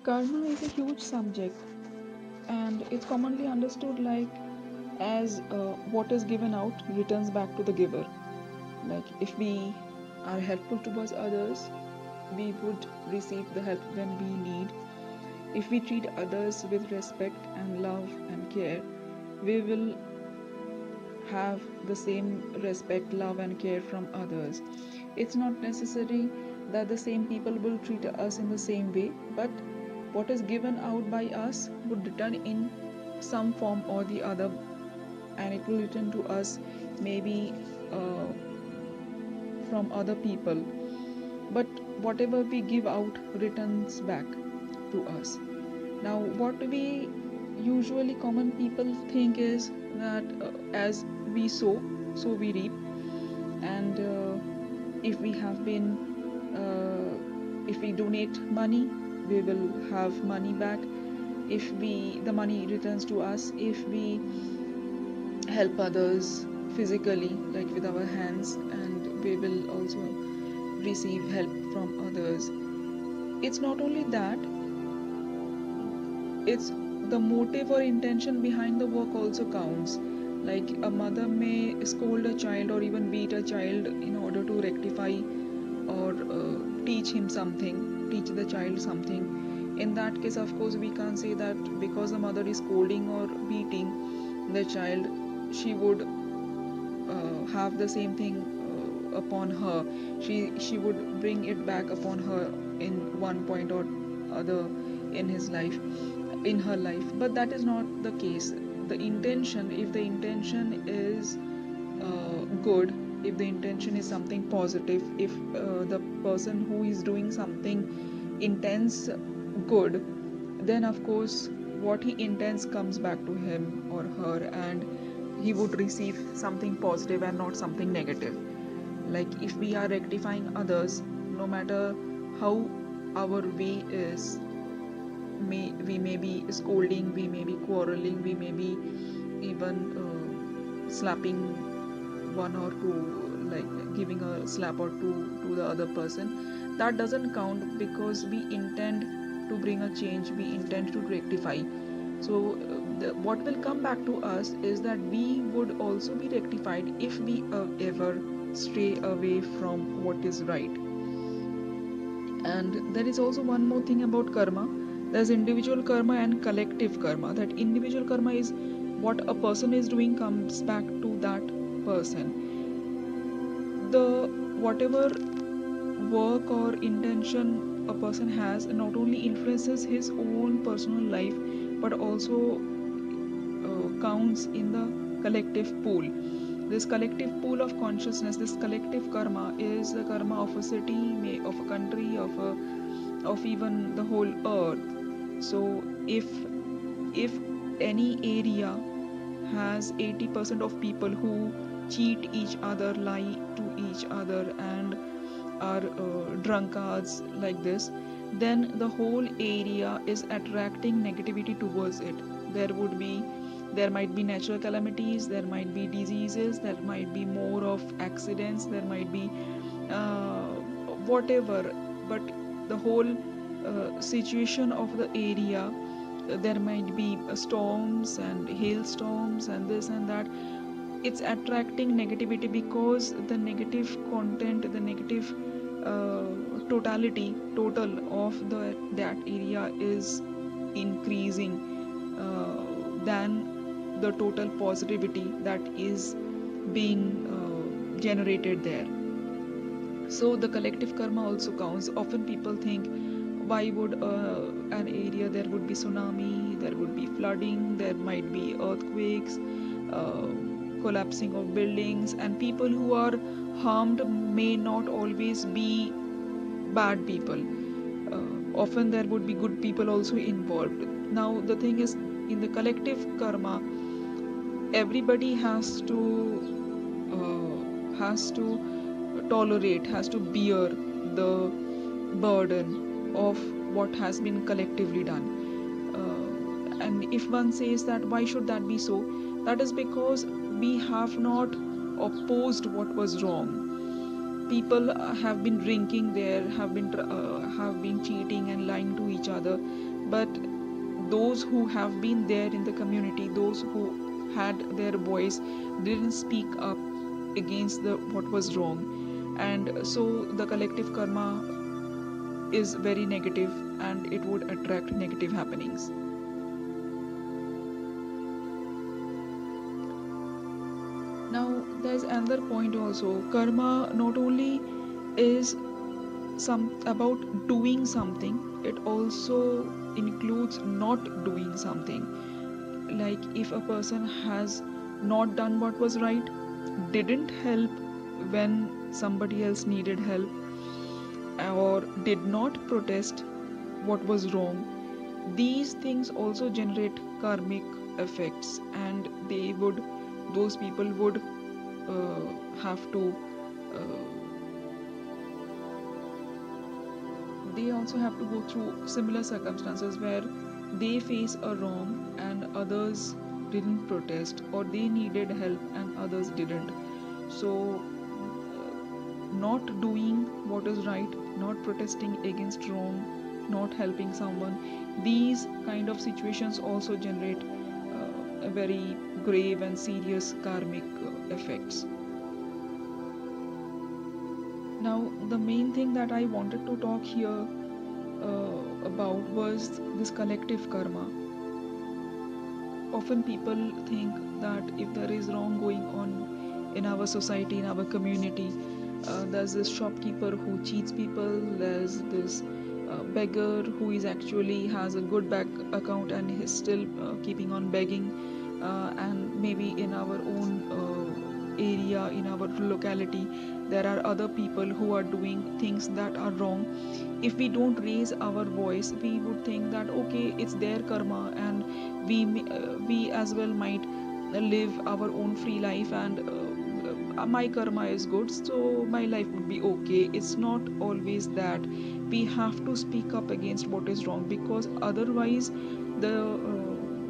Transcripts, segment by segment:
Karma is a huge subject, and it's commonly understood like as what is given out returns back to the giver. Like if we are helpful towards others, we would receive the help when we need. If we treat others with respect and love and care, we will have the same respect, love, and care from others. It's not necessary that the same people will treat us in the same way, but what is given out by us would return in some form or the other, and it will return to us maybe uh, from other people. But whatever we give out returns back to us. Now, what we usually common people think is that as we sow, so we reap, and if we have been, if we donate money, we will have money back. If we, the money returns to us. If we help others physically, like with our hands, and we will also receive help from others. It's not only that, it's the motive or intention behind the work also counts. Like a mother may scold a child or even beat a child in order to rectify or teach him something, teach the child something. In that case, of course, we can't say that because the mother is scolding or beating the child, she would have the same thing upon her. She would bring it back upon her in one point or other in his life, in her life. But that is not the case. The intention, if the intention is good, if the intention is something positive, if the person who is doing something intends good, then of course what he intends comes back to him or her, and he would receive something positive and not something negative. Like if we are rectifying others, no matter how our way is, we may be scolding, we may be quarreling, we may be even slapping one or two, like giving a slap or two to the other person. That doesn't count because we intend to bring a change, we intend to rectify. So what will come back to us is that we would also be rectified if we ever stray away from what is right. And there is also one more thing about karma. There's individual karma and collective karma. That individual karma is what a person is doing comes back to that person. The whatever work or intention a person has not only influences his own personal life, but also counts in the collective pool. This collective pool of consciousness, this collective karma, is the karma of a city, of a country, of even the whole earth. So if any area has 80% of people who cheat each other, lie to each other, and are drunkards like this, then the whole area is attracting negativity towards it. There might be natural calamities, there might be diseases, there might be more of accidents, there might be whatever, but the whole situation of the area, there might be storms and hailstorms and this and that. It's attracting negativity because the negative content, the negative total of that area is increasing than the total positivity that is being generated there. So the collective karma also counts. Often people think, why would an area, there would be tsunami, there would be flooding, there might be earthquakes, collapsing of buildings, and people who are harmed may not always be bad people. Often there would be good people also involved. Now the thing is, in the collective karma, everybody has to tolerate, has to bear the burden of what has been collectively done. And if one says that why should that be so, that is because we have not opposed what was wrong. People have been drinking there, have been cheating and lying to each other, but those who have been there in the community, those who had their voice, didn't speak up against the what was wrong, and so the collective karma is very negative and it would attract negative happenings. Now there's another point also. Karma not only is some about doing something, it also includes not doing something. Like if a person has not done what was right, didn't help when somebody else needed help, or did not protest what was wrong, these things also generate karmic effects, and those people would have to uh, they also have to go through similar circumstances where they face a wrong and others didn't protest, or they needed help and others didn't. So not doing what is right, not protesting against wrong, not helping someone, these kind of situations also generate a very grave and serious karmic effects. Now, the main thing that I wanted to talk here about was this collective karma. Often people think that if there is wrong going on in our society, in our community, there's this shopkeeper who cheats people, there's this beggar who is actually has a good bank account and is still keeping on begging, and maybe in our own area, in our locality, there are other people who are doing things that are wrong. If we don't raise our voice, we would think that okay, it's their karma, and we as well might live our own free life, and my karma is good, so my life would be okay. It's not always that. We have to speak up against what is wrong, because otherwise the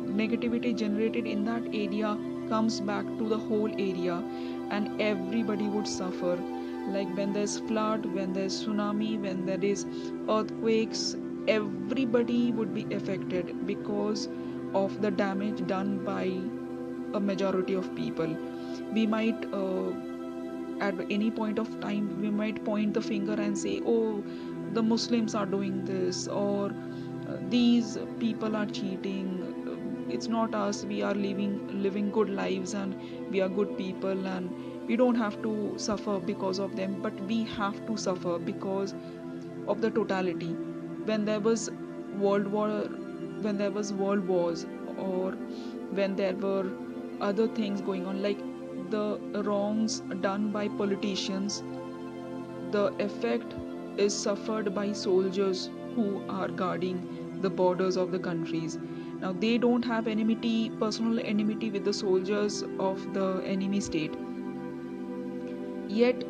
negativity generated in that area comes back to the whole area, and everybody would suffer. Like when there's flood, when there's tsunami, when there is earthquakes, everybody would be affected because of the damage done by a majority of people. We might at any point of time we might point the finger and say, oh, the Muslims are doing this, or these people are cheating. It's not us, we are living good lives, and we are good people, and we don't have to suffer because of them. But we have to suffer because of the totality. When there was world war when there was world wars, or when there were other things going on, like the wrongs done by politicians, the effect is suffered by soldiers who are guarding the borders of the countries. Now they don't have personal enmity with the soldiers of the enemy state, yet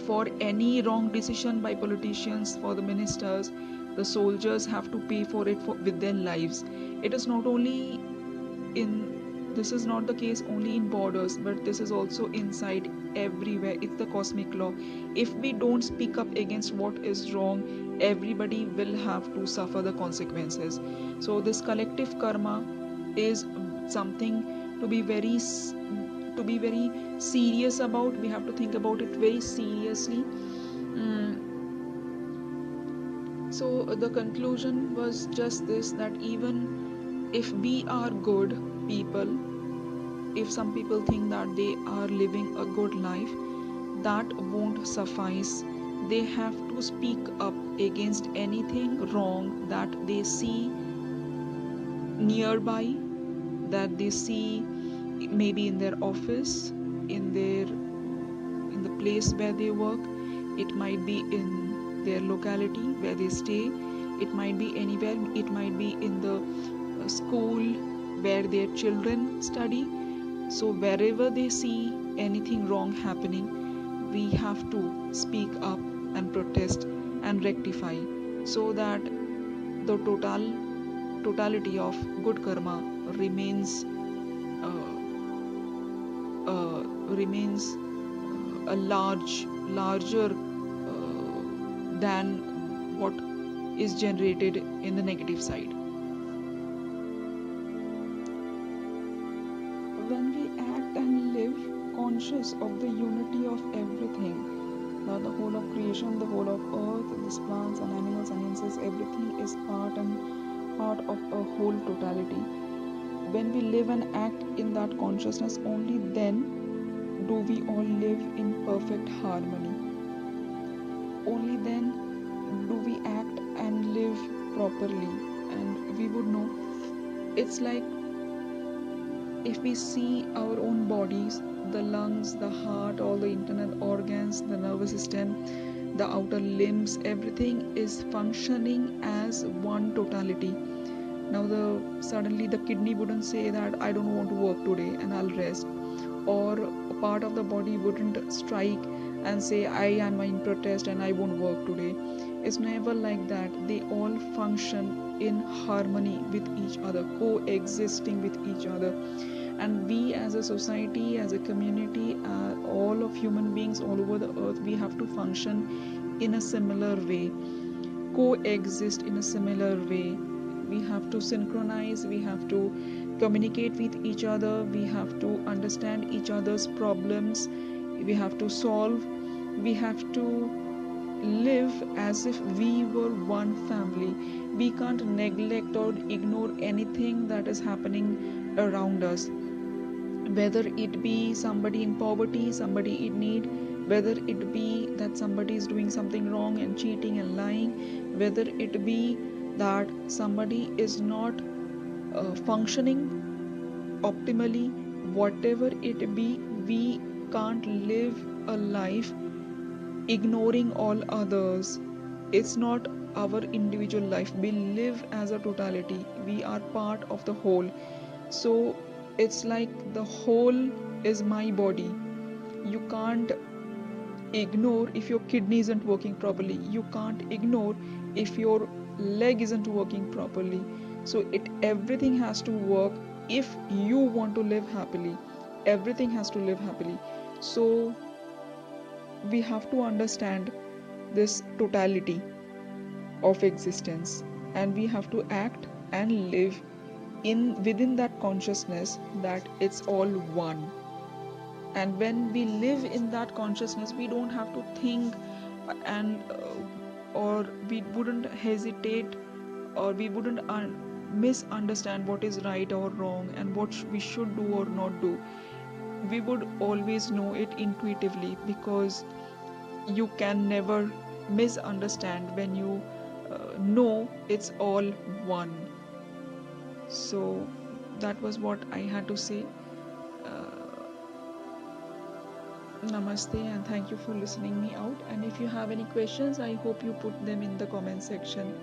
for any wrong decision by politicians, for the ministers, the soldiers have to pay for it with their lives. It is not only in This is not the case only in borders, but this is also inside everywhere. It's the cosmic law. If we don't speak up against what is wrong, everybody will have to suffer the consequences. So this collective karma is something to be very serious about. We have to think about it very seriously. So the conclusion was just this, that even if we are good people, if some people think that they are living a good life, that won't suffice. They have to speak up against anything wrong that they see nearby, that they see maybe in their office, in the place where they work. It might be in their locality where they stay, it might be anywhere, it might be in the school where their children study. So wherever they see anything wrong happening, we have to speak up and protest and rectify, so that the totality of good karma remains remains a larger than what is generated in the negative side. When we act and live conscious of the unity of everything, now the whole of creation, the whole of earth, these plants and animals and insects, everything is part of a whole totality. When we live and act in that consciousness, only then do we all live in perfect harmony. Only then do we act and live properly, and we would know. It's like if we see our own bodies, the lungs, the heart, all the internal organs, the nervous system, the outer limbs, everything is functioning as one totality. Now suddenly the kidney wouldn't say that I don't want to work today and I'll rest, or a part of the body wouldn't strike and say I am in protest and I won't work today. It's never like that. They all function in harmony with each other, coexisting with each other. And we as a society, as a community, all of human beings all over the earth, we have to function in a similar way, coexist in a similar way. We have to synchronize, we have to communicate with each other, we have to understand each other's problems, we have to solve, we have to live as if we were one family. We can't neglect or ignore anything that is happening around us, whether it be somebody in poverty, somebody in need, whether it be that somebody is doing something wrong and cheating and lying, whether it be that somebody is not functioning optimally, whatever it be, we can't live a life ignoring all others. It's not our individual life. We live as a totality. We are part of the whole. So it's like the whole is my body. You can't ignore if your kidney isn't working properly. You can't ignore if your leg isn't working properly. So everything has to work if you want to live happily. Everything has to live happily. So we have to understand this totality of existence, and we have to act and live in within that consciousness that it's all one. And when we live in that consciousness, we don't have to think and or we wouldn't hesitate, or we wouldn't misunderstand what is right or wrong and what we should do or not do. We would always know it intuitively, because you can never misunderstand when you know it's all one. So that was what I had to say. uh, Namaste, and thank you for listening me out. And if you have any questions, I hope you put them in the comment section.